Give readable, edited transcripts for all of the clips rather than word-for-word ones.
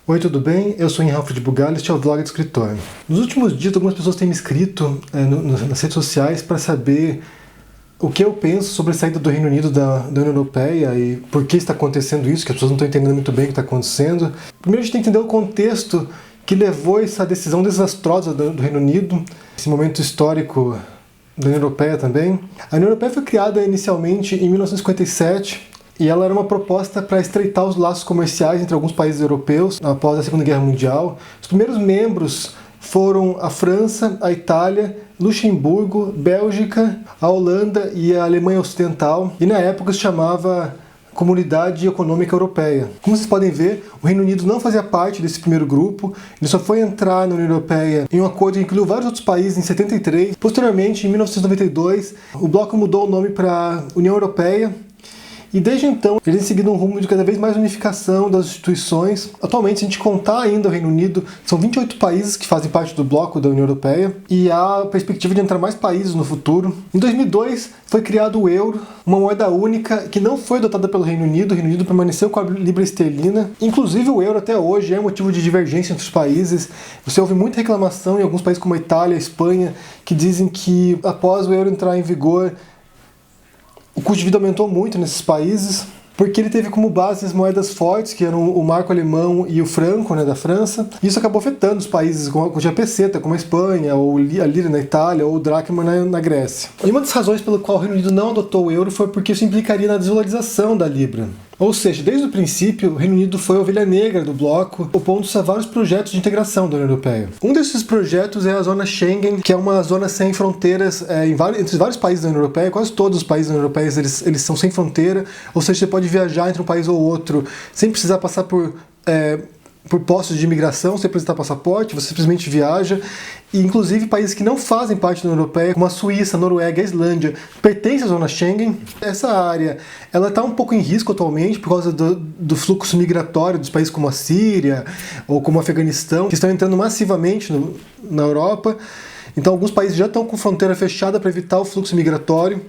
Oi, tudo bem? Eu sou Henrique de Bugalho e este é o Vlog do Escritor. Nos últimos dias, algumas pessoas têm me escrito nas redes sociais para saber o que eu penso sobre a saída do Reino Unido da União Europeia e por que está acontecendo isso, que as pessoas não estão entendendo muito bem o que está acontecendo. Primeiro a gente tem que entender o contexto que levou essa decisão desastrosa do Reino Unido, esse momento histórico da União Europeia também. A União Europeia foi criada inicialmente em 1957, e ela era uma proposta para estreitar os laços comerciais entre alguns países europeus após a Segunda Guerra Mundial. Os primeiros membros foram a França, a Itália, Luxemburgo, Bélgica, a Holanda e a Alemanha Ocidental, e na época se chamava Comunidade Econômica Europeia. Como vocês podem ver, o Reino Unido não fazia parte desse primeiro grupo, ele só foi entrar na União Europeia em um acordo que incluiu vários outros países em 73. Posteriormente, em 1992, o bloco mudou o nome para União Europeia, e desde então, eles têm seguido um rumo de cada vez mais unificação das instituições. Atualmente, se a gente contar ainda o Reino Unido, são 28 países que fazem parte do bloco da União Europeia, e há a perspectiva de entrar mais países no futuro. Em 2002, foi criado o euro, uma moeda única que não foi adotada pelo Reino Unido. O Reino Unido permaneceu com a libra esterlina. Inclusive, o euro até hoje é motivo de divergência entre os países. Você ouve muita reclamação em alguns países como a Itália, a Espanha, que dizem que após o euro entrar em vigor, o custo de vida aumentou muito nesses países, porque ele teve como base as moedas fortes, que eram o marco alemão e o franco, da França. Isso acabou afetando os países com a peseta, como a Espanha, ou a lira na Itália, ou o dracma na Grécia. E uma das razões pelo qual o Reino Unido não adotou o euro foi porque isso implicaria na desvalorização da libra. Ou seja, desde o princípio, o Reino Unido foi a ovelha negra do bloco, opondo-se a vários projetos de integração da União Europeia. Um desses projetos é a zona Schengen, que é uma zona sem fronteiras entre vários países da União Europeia. Quase todos os países da União Europeia eles são sem fronteira, ou seja, você pode viajar entre um país ou outro sem precisar passar por postos de imigração, sem apresentar passaporte, você simplesmente viaja. E inclusive países que não fazem parte da União Europeia, como a Suíça, a Noruega, a Islândia, pertencem à zona Schengen. Essa área está um pouco em risco atualmente por causa do fluxo migratório dos países como a Síria ou como o Afeganistão, que estão entrando massivamente na Europa. Então alguns países já estão com fronteira fechada para evitar o fluxo migratório.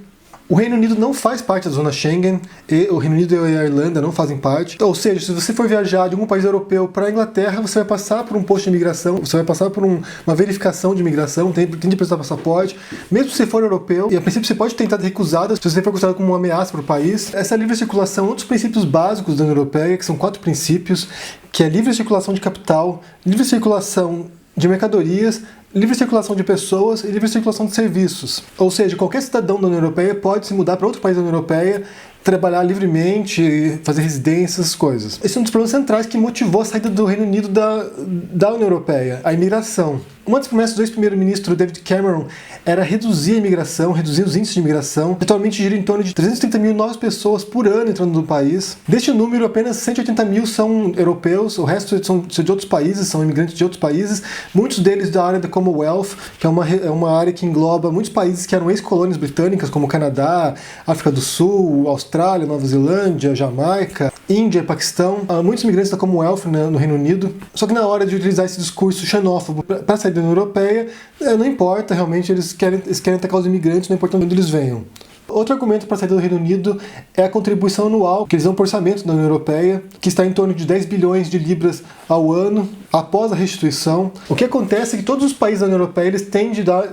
O Reino Unido não faz parte da zona Schengen, e o Reino Unido e a Irlanda não fazem parte. Ou seja, se você for viajar de algum país europeu para a Inglaterra, você vai passar por um posto de imigração, você vai passar por uma verificação de imigração, tem de apresentar passaporte. Mesmo se você for europeu, e a princípio você pode tentar ser recusado se você for considerado como uma ameaça para o país. Essa livre circulação é um dos princípios básicos da União Europeia, que são 4 princípios, que é livre circulação de capital, livre circulação de mercadorias, livre circulação de pessoas e livre circulação de serviços. Ou seja, qualquer cidadão da União Europeia pode se mudar para outro país da União Europeia, trabalhar livremente, fazer residências, essas coisas. Esse é um dos problemas centrais que motivou a saída do Reino Unido da União Europeia, a imigração. Uma das promessas do ex-primeiro-ministro David Cameron era reduzir a imigração, reduzir os índices de imigração. Atualmente gira em torno de 330 mil novas pessoas por ano entrando no país. Deste número, apenas 180 mil são europeus, o resto são de outros países, são imigrantes de outros países, muitos deles da área da Commonwealth, que é uma área que engloba muitos países que eram ex-colônias britânicas, como Canadá, África do Sul, Austrália, Nova Zelândia, Jamaica, Índia e Paquistão. Há muitos imigrantes da Commonwealth no Reino Unido. Só que na hora de utilizar esse discurso xenófobo para sair da União Europeia, não importa, realmente eles querem atacar os imigrantes, não importa onde eles venham. Outro argumento para a saída do Reino Unido é a contribuição anual que eles dão para o orçamento da União Europeia, que está em torno de 10 bilhões de libras ao ano, após a restituição. O que acontece é que todos os países da União Europeia eles têm de dar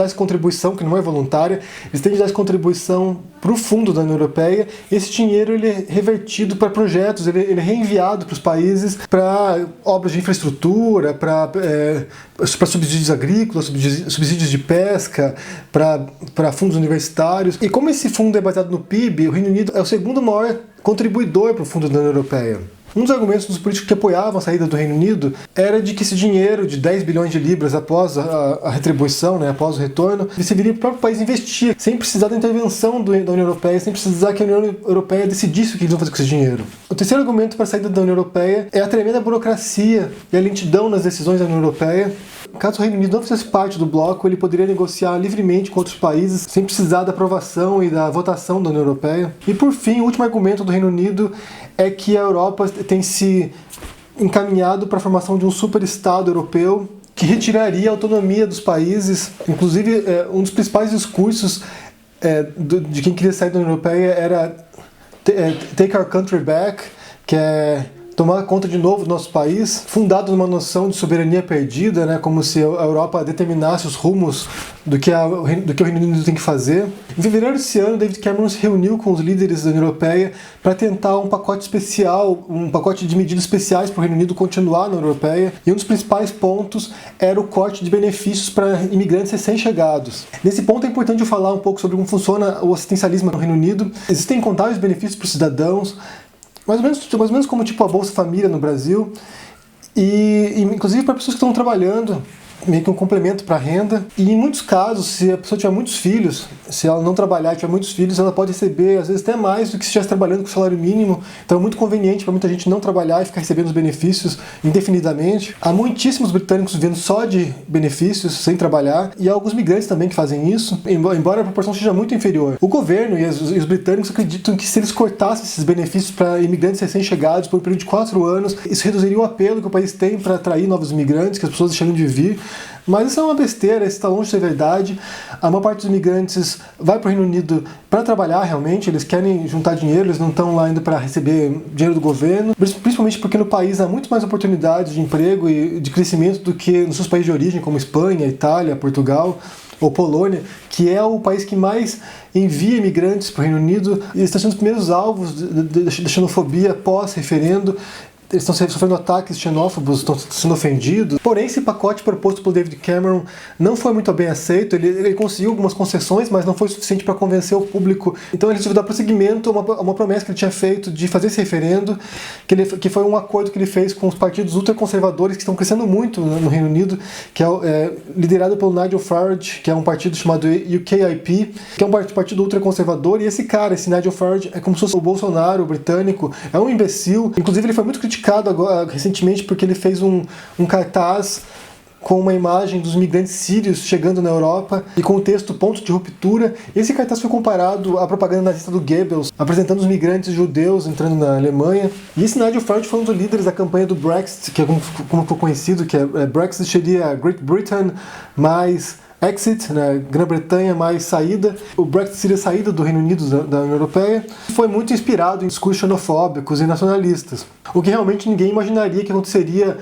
essa contribuição, que não é voluntária, eles têm de dar essa contribuição para o fundo da União Europeia. Esse dinheiro ele é revertido para projetos, ele é reenviado para os países, para obras de infraestrutura, para subsídios agrícolas, subsídios de pesca, para fundos universitários. E como esse fundo é baseado no PIB, o Reino Unido é o segundo maior contribuidor para o fundo da União Europeia. Um dos argumentos dos políticos que apoiavam a saída do Reino Unido era de que esse dinheiro de 10 bilhões de libras após a retribuição, após o retorno, ele serviria para o próprio país investir, sem precisar da intervenção da União Europeia, sem precisar que a União Europeia decidisse o que eles vão fazer com esse dinheiro. O terceiro argumento para a saída da União Europeia é a tremenda burocracia e a lentidão nas decisões da União Europeia. Caso o Reino Unido não fizesse parte do bloco, ele poderia negociar livremente com outros países, sem precisar da aprovação e da votação da União Europeia. E por fim, o último argumento do Reino Unido é que a Europa tem se encaminhado para a formação de um superestado europeu que retiraria a autonomia dos países. Inclusive, um dos principais discursos de quem queria sair da União Europeia era Take Our Country Back, que é tomar conta de novo do nosso país, fundado numa noção de soberania perdida, né, como se a Europa determinasse os rumos do que o Reino Unido tem que fazer. Em fevereiro desse ano, David Cameron se reuniu com os líderes da União Europeia para tentar um pacote especial, um pacote de medidas especiais para o Reino Unido continuar na União Europeia, e um dos principais pontos era o corte de benefícios para imigrantes recém-chegados. Nesse ponto é importante eu falar um pouco sobre como funciona o assistencialismo no Reino Unido. Existem incontáveis benefícios para os cidadãos, mais ou menos como tipo a Bolsa Família no Brasil, e inclusive para pessoas que estão trabalhando, meio que um complemento para a renda. E em muitos casos, se a pessoa tiver muitos filhos, se ela não trabalhar e tiver muitos filhos, ela pode receber às vezes até mais do que se estivesse trabalhando com salário mínimo. Então é muito conveniente para muita gente não trabalhar e ficar recebendo os benefícios indefinidamente. Há muitíssimos britânicos vivendo só de benefícios, sem trabalhar, e há alguns migrantes também que fazem isso, embora a proporção seja muito inferior. O governo e os britânicos acreditam que se eles cortassem esses benefícios para imigrantes recém-chegados por um período de 4 anos, isso reduziria o apelo que o país tem para atrair novos imigrantes, que as pessoas deixariam de vir. Mas isso é uma besteira, isso está longe de ser verdade. A maior parte dos imigrantes vai para o Reino Unido para trabalhar realmente, eles querem juntar dinheiro, eles não estão lá indo para receber dinheiro do governo, principalmente porque no país há muito mais oportunidades de emprego e de crescimento do que nos seus países de origem, como Espanha, Itália, Portugal ou Polônia, que é o país que mais envia imigrantes para o Reino Unido, e eles estão sendo os primeiros alvos da xenofobia pós-referendo. Eles estão sofrendo ataques xenófobos, estão sendo ofendidos. Porém, esse pacote proposto pelo David Cameron não foi muito bem aceito. Ele conseguiu algumas concessões, mas não foi suficiente para convencer o público. Então ele resolveu dar prosseguimento a uma promessa que ele tinha feito de fazer esse referendo, que foi um acordo que ele fez com os partidos ultraconservadores que estão crescendo muito no Reino Unido, que é liderado pelo Nigel Farage, que é um partido chamado UKIP, que é um partido ultraconservador. E esse Nigel Farage, é como se fosse o Bolsonaro britânico, é um imbecil. Inclusive ele foi muito criticado agora, recentemente, porque ele fez um cartaz com uma imagem dos migrantes sírios chegando na Europa e com o texto ponto de ruptura. Esse cartaz foi comparado à propaganda nazista do Goebbels, apresentando os migrantes judeus entrando na Alemanha. E esse Nigel Farage foi um dos líderes da campanha do Brexit, que é como foi conhecido, que Brexit seria Great Britain mais Exit, né, Grã-Bretanha mais saída. O Brexit seria saída do Reino Unido da União Europeia. Foi muito inspirado em discursos xenofóbicos e nacionalistas, o que realmente ninguém imaginaria que aconteceria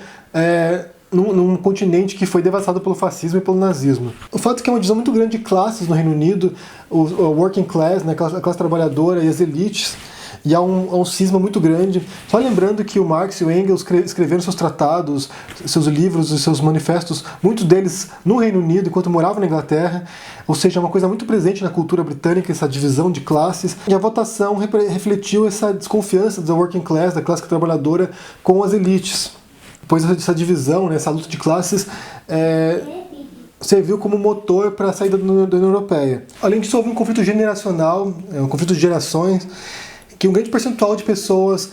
num continente que foi devastado pelo fascismo e pelo nazismo. O fato é que é uma divisão muito grande de classes no Reino Unido, o working class, né, a classe trabalhadora e as elites, e há um cisma muito grande. Só lembrando que o Marx e o Engels escreveram seus tratados, seus livros e seus manifestos, muitos deles no Reino Unido, enquanto moravam na Inglaterra, ou seja, é uma coisa muito presente na cultura britânica, essa divisão de classes. E a votação refletiu essa desconfiança da working class, da classe trabalhadora, com as elites. Pois essa divisão, né, essa luta de classes, serviu como motor para a saída da União Europeia. Além disso, houve um conflito generacional, um conflito de gerações, que um grande percentual de pessoas,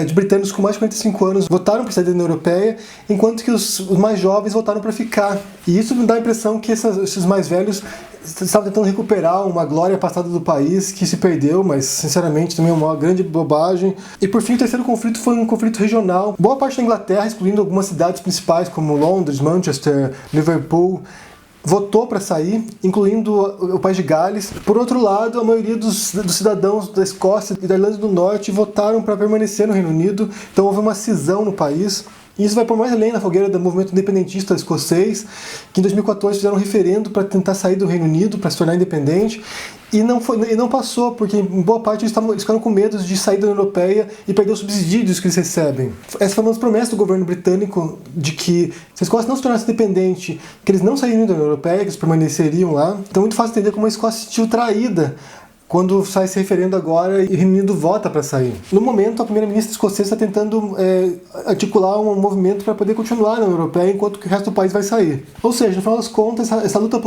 de britânicos com mais de 45 anos, votaram para sair da União Europeia, enquanto que os mais jovens votaram para ficar. E isso me dá a impressão que esses mais velhos estavam tentando recuperar uma glória passada do país que se perdeu, mas sinceramente também é uma grande bobagem. E por fim, o terceiro conflito foi um conflito regional. Boa parte da Inglaterra, excluindo algumas cidades principais como Londres, Manchester, Liverpool, votou para sair, incluindo o País de Gales. Por outro lado, a maioria dos cidadãos da Escócia e da Irlanda do Norte votaram para permanecer no Reino Unido, então houve uma cisão no país. E isso vai por mais além na fogueira do movimento independentista escocês, que em 2014 fizeram um referendo para tentar sair do Reino Unido, para se tornar independente, e não passou, porque em boa parte eles ficaram com medo de sair da União Europeia e perder os subsídios que eles recebem. Essa foi uma das promessas do governo britânico, de que se a Escócia não se tornasse independente, que eles não sairiam da União Europeia, que eles permaneceriam lá. Então é muito fácil entender como a Escócia se sentiu traída quando sai esse referendo agora e o Reino Unido vota para sair. No momento, a primeira-ministra escocesa está tentando articular um movimento para poder continuar na União Europeia, enquanto que o resto do país vai sair. Ou seja, no final das contas, essa luta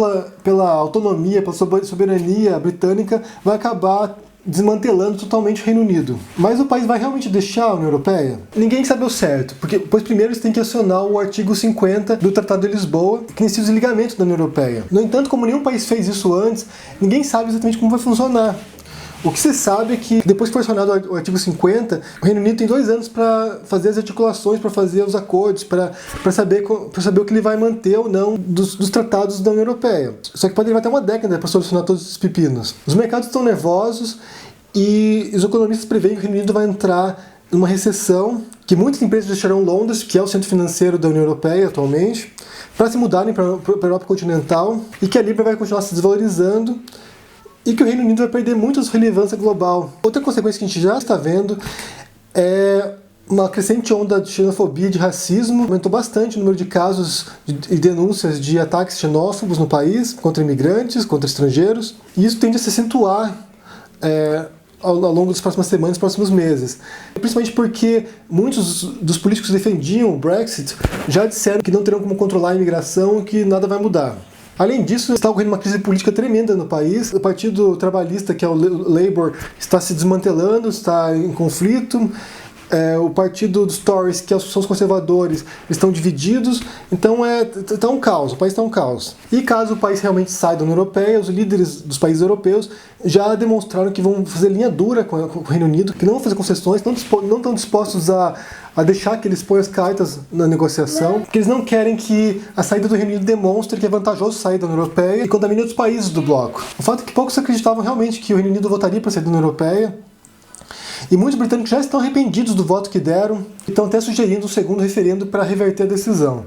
pela autonomia, pela soberania britânica vai acabar desmantelando totalmente o Reino Unido. Mas o país vai realmente deixar a União Europeia? Ninguém sabe ao certo, pois primeiro eles têm que acionar o artigo 50 do Tratado de Lisboa, que inicia o desligamento da União Europeia. No entanto, como nenhum país fez isso antes, ninguém sabe exatamente como vai funcionar. O que se sabe é que, depois que foi acionado o artigo 50, o Reino Unido tem 2 anos para fazer as articulações, para fazer os acordos, para saber o que ele vai manter ou não dos tratados da União Europeia. Só que pode levar até uma década para solucionar todos esses pepinos. Os mercados estão nervosos e os economistas preveem que o Reino Unido vai entrar numa recessão, que muitas empresas deixarão Londres, que é o centro financeiro da União Europeia atualmente, para se mudarem para a Europa continental, e que a Libra vai continuar se desvalorizando, e que o Reino Unido vai perder muita relevância global. Outra consequência que a gente já está vendo é uma crescente onda de xenofobia e de racismo. Aumentou bastante o número de casos e denúncias de ataques xenófobos no país, contra imigrantes, contra estrangeiros, e isso tende a se acentuar ao longo das próximas semanas, dos próximos meses. Principalmente porque muitos dos políticos que defendiam o Brexit já disseram que não terão como controlar a imigração e que nada vai mudar. Além disso, está ocorrendo uma crise política tremenda no país. O Partido Trabalhista, que é o Labour, está se desmantelando, está em conflito. O partido dos Tories, que são os conservadores, estão divididos. Então está um caos, o país está um caos. E caso o país realmente saia da União Europeia, os líderes dos países europeus já demonstraram que vão fazer linha dura com o Reino Unido, que não vão fazer concessões, não estão dispostos a deixar que eles ponham as cartas na negociação, porque eles não querem que a saída do Reino Unido demonstre que é vantajoso sair da União Europeia e contamine outros países do bloco. O fato é que poucos acreditavam realmente que o Reino Unido votaria para sair da União Europeia, e muitos britânicos já estão arrependidos do voto que deram e estão até sugerindo um segundo referendo para reverter a decisão.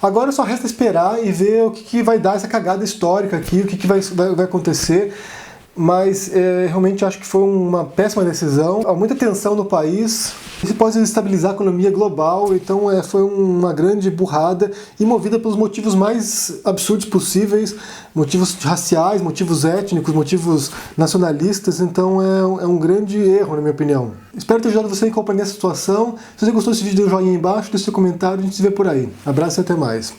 Agora só resta esperar e ver o que vai dar essa cagada histórica aqui, o que vai acontecer. Mas realmente acho que foi uma péssima decisão. Há muita tensão no país. Isso pode desestabilizar a economia global. Então foi uma grande burrada e movida pelos motivos mais absurdos possíveis. Motivos raciais, motivos étnicos, motivos nacionalistas. Então é um grande erro, na minha opinião. Espero ter ajudado você a compreender essa situação. Se você gostou desse vídeo, dê um joinha aí embaixo, deixe seu comentário e a gente se vê por aí. Abraço e até mais.